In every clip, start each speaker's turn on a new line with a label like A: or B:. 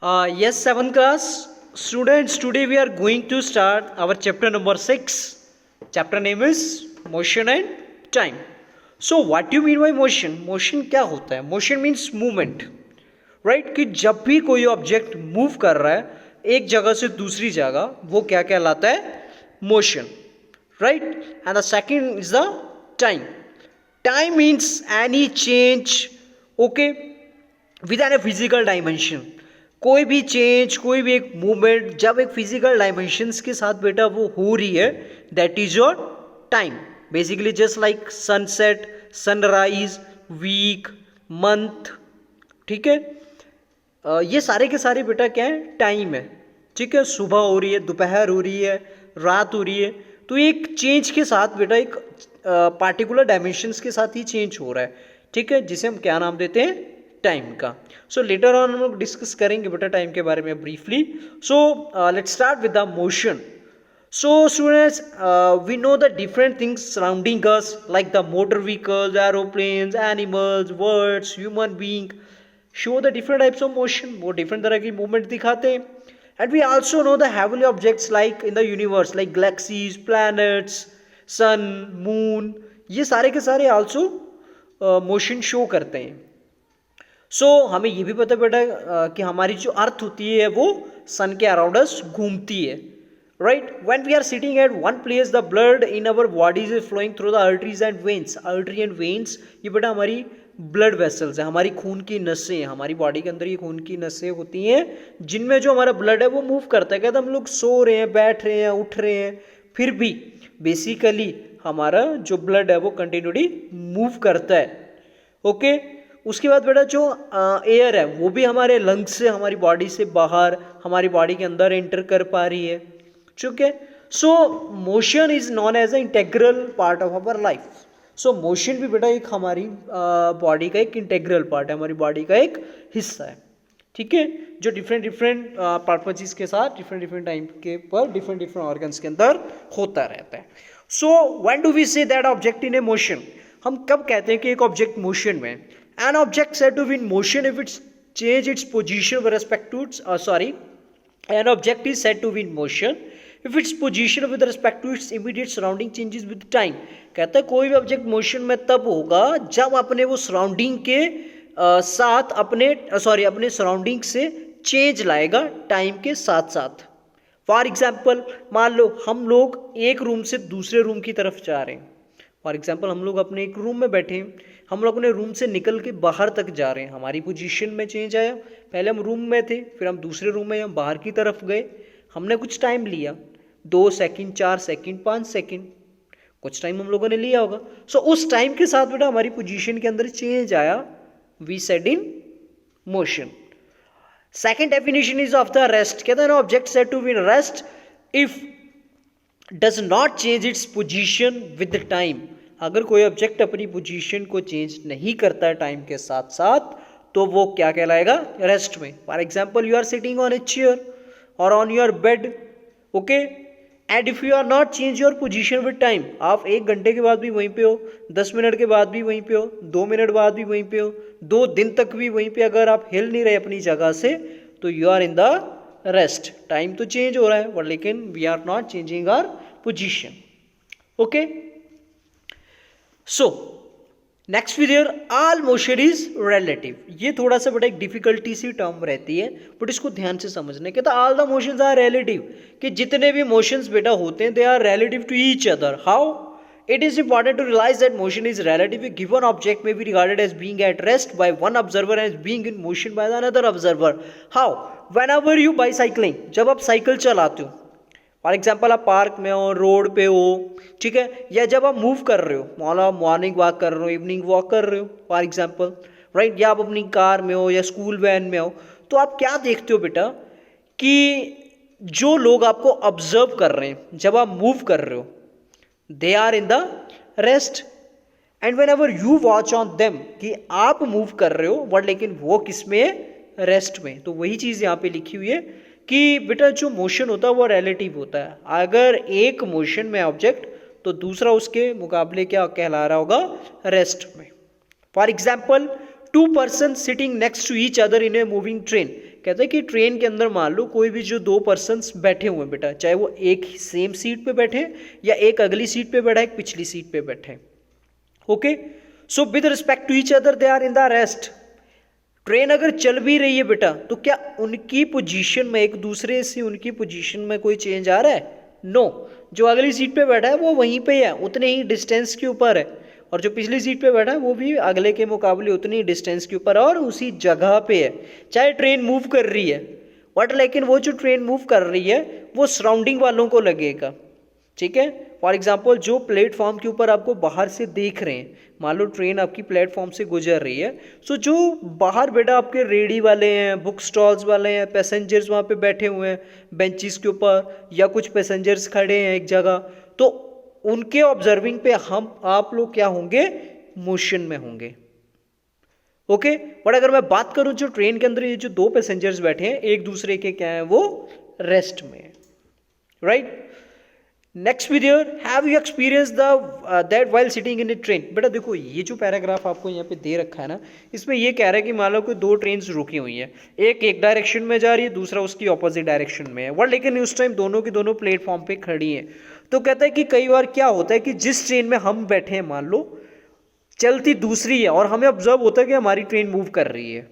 A: Yes, 7th class students, today we are going to start our chapter number 6. Chapter name is Motion and Time. So, what do you mean by motion? Motion क्या होता है? Motion means movement. Right कि जब भी कोई object move कर रहा है एक जगह से दूसरी जगह, वो क्या कहलाता है? Motion. Right. And the second is the time. Time means any change, okay, with an a physical dimension. कोई भी चेंज, कोई भी एक मूवमेंट जब एक फिजिकल डायमेंशंस के साथ बेटा वो हो रही है, that is your time. Basically just like sunset, sunrise, week, month. ठीक है, ये सारे के सारे बेटा क्या है? टाइम है. ठीक है, सुबह हो रही है, दोपहर हो रही है, रात हो रही है, तो एक चेंज के साथ बेटा एक पार्टिकुलर डायमेंशंस के साथ ही चेंज हो रहा है. ठीक है, जिसे हम क्या नाम देते हैं? टाइम का. सो लेटर ऑन हम लोग डिस्कस करेंगे बेटा टाइम के बारे में briefly. So let's start with the motion. So students, we know the different things surrounding us like the motor vehicles, aeroplanes, animals, birds, human being show the different types of motion. वो different तरह की movement दिखाते हैं. And we also know the heavenly objects like in the universe like galaxies, planets, sun, moon. ये सारे के सारे also motion show करते हैं. So हमें ये भी पता बेटा कि हमारी जो अर्थ होती है वो सन के अराउंड अस घूमती है. Right? When we are sitting at one place, the blood in our bodies is flowing through the arteries and veins. Artery and veins ये बेटा हमारी blood vessels है, हमारी खून की नसें हैं. हमारी बॉडी के अंदर ये खून की नसें होती हैं जिनमें जो हमारा ब्लड है वो मूव करता है. कहते हम लोग सो रहे हैं, बैठ रहे हैं, उठ रहे हैं, फिर भी बेसिकली हमारा जो ब्लड है वो कंटिन्यूली मूव करता है. ओके. उसके बाद बेटा जो एयर है वो भी हमारे लंग्स से, हमारी बॉडी से बाहर हमारी बॉडी के अंदर एंटर कर पा रही है. ठीक है. So motion is known as a integral part of our life. So motion भी बेटा एक हमारी बॉडी का एक इंटेग्रल पार्ट है, हमारी बॉडी का एक हिस्सा है. ठीक है, जो डिफरेंट डिफरेंट पर्पसेस के साथ डिफरेंट टाइम के पर डिफरेंट ऑर्गन्स के अंदर होता रहता है. So when do we say that object in a motion? हम कब कहते हैं कि एक ऑब्जेक्ट मोशन में? An object said to be in motion if its change its position with respect to its an object is said to be in motion if its position with respect to its immediate surrounding changes with time. कहता है कोई भी object motion में तब होगा जब अपने वो सराउंडिंग के साथ अपने सराउंडिंग से चेंज लाएगा टाइम के साथ साथ. फॉर एग्जाम्पल मान लो हम लोग एक रूम से दूसरे रूम की तरफ जा रहे हैं. फॉर एग्जाम्पल हम लोग अपने एक रूम में बैठे हैं, हम लोग अपने रूम से निकल के बाहर तक जा रहे हैं, हमारी पोजीशन में चेंज आया. पहले हम रूम में थे, फिर हम दूसरे रूम में हम बाहर की तरफ गए, हमने कुछ टाइम लिया, 2 सेकंड, 4 सेकंड, 5 सेकंड, कुछ टाइम हम लोगों ने लिया होगा. सो उस टाइम के साथ बेटा हमारी पोजीशन के अंदर चेंज आया, we said in motion. Second definition is of the rest. कहते हैं ना object said to be in rest if does not change its position with time. अगर कोई ऑब्जेक्ट अपनी पोजीशन को चेंज नहीं करता है टाइम के साथ साथ तो वो क्या कहलाएगा? रेस्ट में. For example you are sitting on a chair और on your bed, okay, and if you are not change your position with time, आप 1 घंटे के बाद भी वहीं पे हो, 10 मिनट के बाद भी वहीं पे हो, 2 मिनट बाद भी वहीं पे हो, 2 दिन तक भी वहीं पे अगर आप हिल नहीं रहे अपनी जगह से तो you are in the rest. Time तो चेंज हो रहा है बट लेकिन we are not changing our position. Okay. So next figure all motion is relative. ये थोड़ा सा बड़ा एक डिफिकल्टी सी टर्म रहती है बट इसको ध्यान से समझना. कहता all the motions are relative, कि जितने भी मोशंस बेटा होते हैं they are relative to each other. How? It is important to realize that motion is relative. A given object may be regarded as being at rest by one observer as being in motion by the another observer. How? Whenever you bicycling, जब आप cycle चलाते हो, for example आप park में हो, road पे हो, ठीक है, या जब आप मूव कर रहे हो, मान लो आप मॉर्निंग वॉक कर रहे हो, इवनिंग वॉक कर रहे हो फॉर एग्जाम्पल, राइट, या आप अपनी कार में हो या स्कूल वैन में हो, तो आप क्या देखते हो बेटा कि जो लोग आपको ऑब्जर्व कर रहे हैं जब आप मूव कर रहे हो they are in the rest. And whenever you watch on them, कि आप मूव कर रहे हो बट लेकिन वो किस में है? रेस्ट में. तो वही चीज़ यहाँ पे लिखी हुई है कि बेटा जो मोशन होता है वो रिलेटिव होता है. अगर एक मोशन में ऑब्जेक्ट तो दूसरा उसके मुकाबले क्या कहला रहा होगा? रेस्ट में. For example 2 person sitting next to each other in a moving train. कहता है कि ट्रेन के अंदर मान लो कोई भी जो दो पर्सन्स बैठे हुए हैं बेटा, चाहे वो एक सेम सीट पे बैठे या एक अगली सीट पे बैठा है, एक पिछली सीट पे बैठे, okay. So with respect to each other they are in the rest. Train अगर चल भी रही है बेटा, तो क्या उनकी पोजीशन में, एक दूसरे से उनकी पोजीशन में कोई चेंज आ रहा है? नो। जो अगली सीट पे बैठा है वो वहीं पे है, उतने ही डिस्टेंस के ऊपर है, और जो पिछली सीट पे बैठा है वो भी अगले के मुकाबले उतनी ही डिस्टेंस के ऊपर और उसी जगह पे है, चाहे ट्रेन मूव कर रही है। बट लेकिन वो जो ट्रेन मूव कर रही है वो सराउंडिंग वालों को लगेगा, ठीक है। फॉर एग्जाम्पल जो प्लेटफॉर्म के ऊपर आपको बाहर से देख रहे हैं, मान लो ट्रेन आपकी प्लेटफॉर्म से गुजर रही है, सो जो बाहर बेटा आपके रेडी वाले हैं, बुक स्टॉल्स वाले हैं, पैसेंजर्स वहाँ पे बैठे हुए हैं बेंचेस के ऊपर, या कुछ पैसेंजर्स खड़े हैं एक जगह, तो उनके ऑब्जर्विंग पे हम आप लोग क्या होंगे? मोशन में होंगे, ओके। बट अगर मैं बात करूं जो ट्रेन के अंदर ये जो दो पैसेंजर्स बैठे हैं, एक दूसरे के क्या है? वो रेस्ट में, right. Next video, have you experience that while sitting in A train. बेटा देखो ये जो पैराग्राफ आपको यहाँ पे दे रखा है ना, इसमें ये कह रहा है कि मान लो कोई दो ट्रेन रुकी हुई है, एक डायरेक्शन में जा रही है, दूसरा उसकी ऑपोजिट डायरेक्शन में है, बट लेकिन उस टाइम दोनों की दोनों प्लेटफॉर्म पे खड़ी हैं। तो कहता है कि कई बार क्या होता है कि जिस ट्रेन में हम बैठे हैं मान लो चलती दूसरी है, और हमें ऑब्जर्व होता है कि हमारी ट्रेन मूव कर रही है,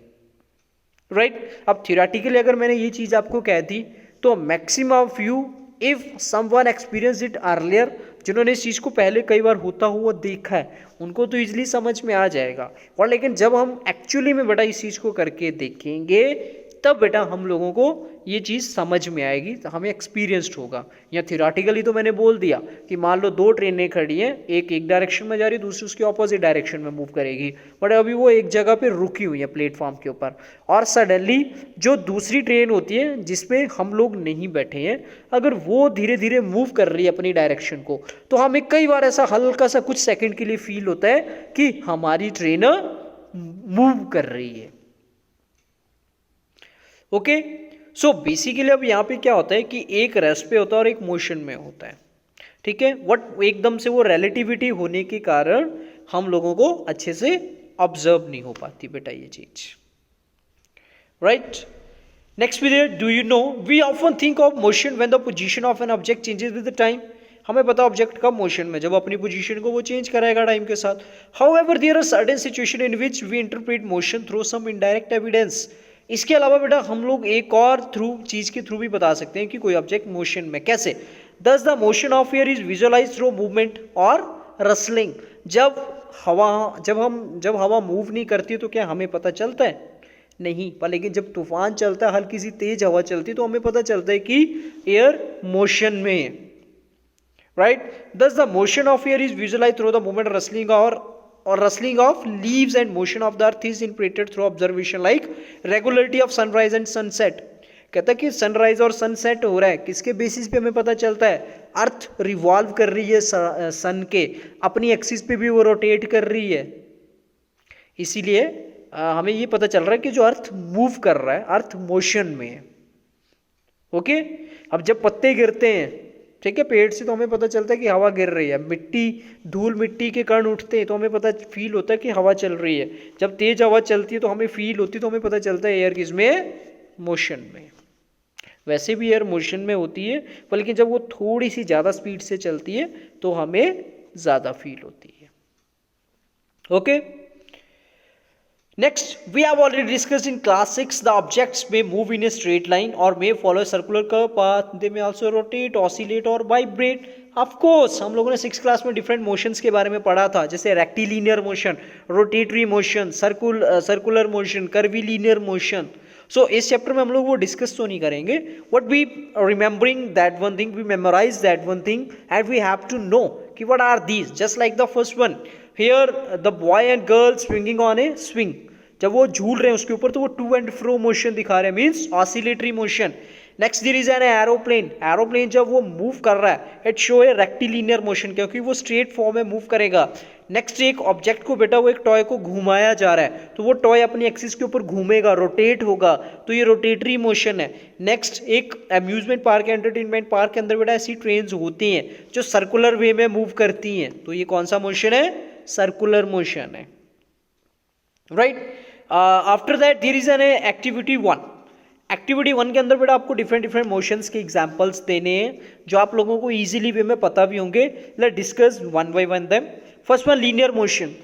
A: राइट। अब थियोरेटिकली अगर मैंने ये चीज़ आपको कह दी, तो maximum of you if someone experience it earlier, जिन्होंने इस चीज़ को पहले कई बार होता हुआ देखा है, उनको तो इजीली समझ में आ जाएगा। और लेकिन जब हम एक्चुअली में बेटा इस चीज़ को करके देखेंगे, तब बेटा हम लोगों को ये चीज़ समझ में आएगी, तो हमें एक्सपीरियंस्ड होगा। या थियोरेटिकली तो मैंने बोल दिया कि मान लो दो ट्रेनें खड़ी हैं, एक डायरेक्शन में जा रही है, दूसरी उसकी ऑपोजिट डायरेक्शन में मूव करेगी, बट अभी वो एक जगह पे रुकी हुई है प्लेटफॉर्म के ऊपर, और सडनली जो दूसरी ट्रेन होती है जिसमें हम लोग नहीं बैठे हैं, अगर वो धीरे धीरे मूव कर रही है अपनी डायरेक्शन को, तो हमें कई बार ऐसा हल्का सा कुछ सेकेंड के लिए फील होता है कि हमारी ट्रेन मूव कर रही है, ओके। सो बेसिकली अब यहाँ पे क्या होता है कि एक रेस्ट पे होता है और एक मोशन में होता है, ठीक है। वट एकदम से वो रिलेटिविटी होने के कारण हम लोगों को अच्छे से ऑब्जर्व नहीं हो पाती बेटा ये चीज, right. Next video, do you know we often think of motion when the position of an object changes with the time. हमें पता ऑब्जेक्ट कब मोशन में, जब अपनी पोजीशन को वो चेंज कराएगा टाइम के साथ। However there are certain situation in which we interpret motion through some indirect evidence. इसके अलावा बेटा हम लोग एक और चीज के थ्रू भी बता सकते हैं कि कोई ऑब्जेक्ट मोशन में कैसे। Thus the motion of air is visualise through movement और रसलिंग। जब हवा मूव नहीं करती तो क्या हमें पता चलता है? नहीं। पर लेकिन जब तूफान चलता है, हल्की सी तेज हवा चलती है, तो हमें पता चलता है कि एयर मोशन में है, right. Thus the motion of air is visualise through the movement rustling or rustling of leaves and motion of the earth is interpreted through observation like regularity of sunrise and sunset। कहता है कि sunrise और sunset हो रहा है, किसके basis पे हमें पता चलता है? अर्थ रिवॉल्व कर रही है सन के, अपनी एक्सिस पे भी वो रोटेट कर रही है, इसीलिए हमें ये पता चल रहा है कि जो अर्थ मूव कर रहा है, अर्थ मोशन में है, ओके। अब जब पत्ते गिरते हैं, ठीक है, पेड़ से, तो हमें पता चलता है कि हवा गिर रही है। धूल मिट्टी के कण उठते हैं तो हमें पता फील होता है कि हवा चल रही है। जब तेज हवा चलती है तो हमें फील होती है, तो हमें पता चलता है एयर किसमें? मोशन में। वैसे भी एयर मोशन में होती है, बल्कि जब वो थोड़ी सी ज़्यादा स्पीड से चलती है तो हमें ज़्यादा फील होती है, okay. Next, we have already discussed in class 6 the objects may move in a straight line or may follow a circular curve path. They may also rotate, oscillate और vibrate. Of course, हम लोगों ने 6th class में different motions के बारे में पढ़ा था, जैसे rectilinear motion, rotatory motion, circular motion, curvilinear motion. So इस चैप्टर में हम लोग वो डिस्कस तो नहीं करेंगे, but we remembering that one thing, we memorize that one thing and we have to know कि what are these. Just like the first one, here the boy and girl swinging on a swing. जब वो झूल रहे हैं उसके ऊपर तो वो टू एंड फ्रो मोशन दिखा रहे हैं, means oscillatory motion. Next there is an aeroplane. Aeroplane जब वो मूव कर रहा है, it show a rectilinear motion, क्योंकि वो स्ट्रेट फॉर्म में मूव करेगा। नेक्स्ट एक ऑब्जेक्ट को बेटा, वो एक टॉय को घुमाया जा रहा है, तो वो टॉय अपनी एक्सिस के ऊपर घूमेगा, रोटेट होगा, तो ये रोटेटरी मोशन है। नेक्स्ट एक अम्यूजमेंट पार्क, एंटरटेनमेंट पार्क के अंदर बेटा ऐसी ट्रेन्स होती हैं जो सर्कुलर वे में मूव करती हैं, तो ये कौन सा मोशन है? सर्कुलर मोशन है, right. After that there is an activity 1, activity 1 के अंदर बेटा आपको डिफरेंट डिफरेंट मोशंस के एग्जांपल्स देने हैं जो आप लोगों को इजीली वे में पता भी होंगे. Let's discuss one by one them. First one, linear motion.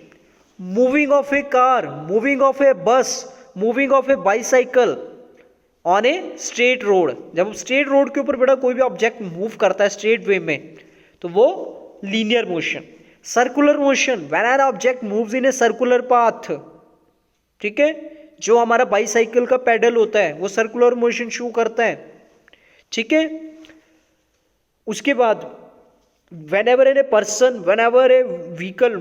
A: Moving of a car, moving of a bus, moving of a bicycle on a straight road. जब स्ट्रेट रोड के ऊपर बेटा कोई भी ऑब्जेक्ट मूव करता है स्ट्रेट वे में तो वो linear motion. Circular motion, when an object moves in a circular path. ठीक है, जो हमारा बाईसाइकिल का पेडल होता है वो सर्कुलर मोशन शो करता है. ठीक है, उसके बाद whenever a person, whenever a vehicle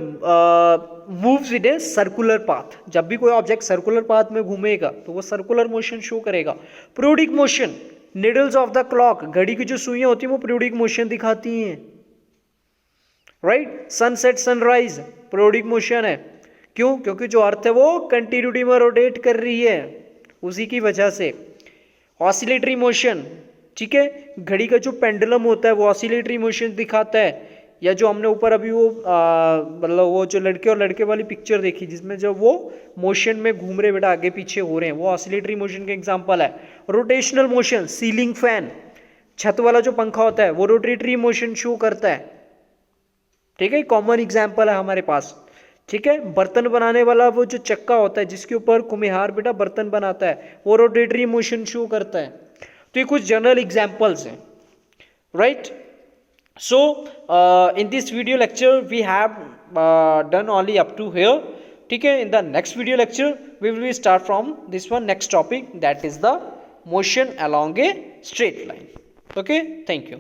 A: moves in a circular path, जब भी कोई ऑब्जेक्ट सर्कुलर पाथ में घूमेगा तो वो सर्कुलर मोशन शो करेगा. Periodic motion, needles of the clock, घड़ी की जो सुइयां होती हैं वो पीरियोडिक मोशन दिखाती हैं. Right, sunset sunrise periodic motion है. क्यों? क्योंकि जो अर्थ है वो कंटिन्यूटी में रोटेट कर रही है, उसी की वजह से. ऑसिलेटरी मोशन, ठीक है, घड़ी का जो पेंडुलम होता है वो ऑसिलेटरी मोशन दिखाता है. या जो हमने ऊपर अभी वो मतलब वो जो लड़के और लड़के वाली पिक्चर देखी जिसमें जो वो मोशन में घूम रहे बेटा आगे पीछे हो रहे हैं, वो ऑसिलेटरी मोशन का एग्जांपल है. रोटेशनल मोशन, सीलिंग फैन, छत वाला जो पंखा होता है वो रोटेटरी मोशन शो करता है. ठीक है, कॉमन एग्जाम्पल है हमारे पास. ठीक है, बर्तन बनाने वाला वो जो चक्का होता है जिसके ऊपर कुम्हार बेटा बर्तन बनाता है वो रोटेटरी मोशन शो करता है. तो ये कुछ जनरल एग्जाम्पल्स हैं. Right, so in this video lecture we have done only up to here. ठीक है, in the next video lecture we will start from this one next topic, that is the motion along a straight line. Okay, thank you.